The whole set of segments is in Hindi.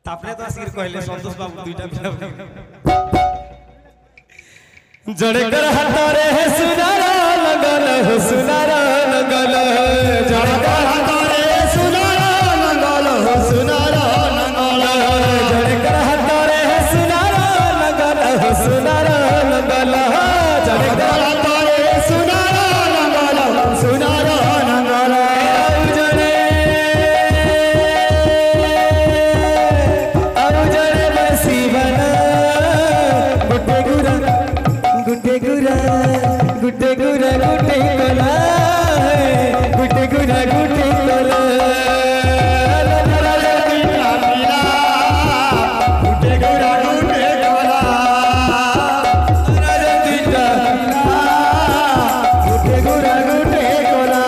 तापरे तो आसिर कहले संतोष बाबू दुईटा पिला जड़े कर हाथरे है सुनारा लगल हो सुनारा लगल जड़े कर हाथरे सुनारा लगल हो सुनारा लगल जड़े कर हाथरे है सुनारा लगल हो सुनारा लगल जड़े कर हाथरे सुनारा लगल हो सुनारा लगल गुटे गुरा गुटे गुरा गुटे कोला गुटे गुरा गुटे कोला गुटे गुरा गुटे कोला गुटे गुरा गुटे कोला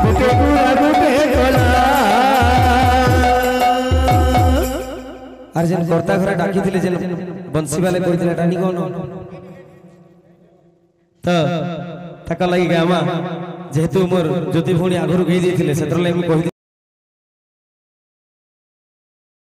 गुटे गुरा गुटे अर्जन कर्ता घर डाकी थिले जे बंसी वाले कहिथिले टानी कोन त तका लागि गामा जेहेतु मोर ज्योति भौणी आगरु गई दिथिले सेतर लागि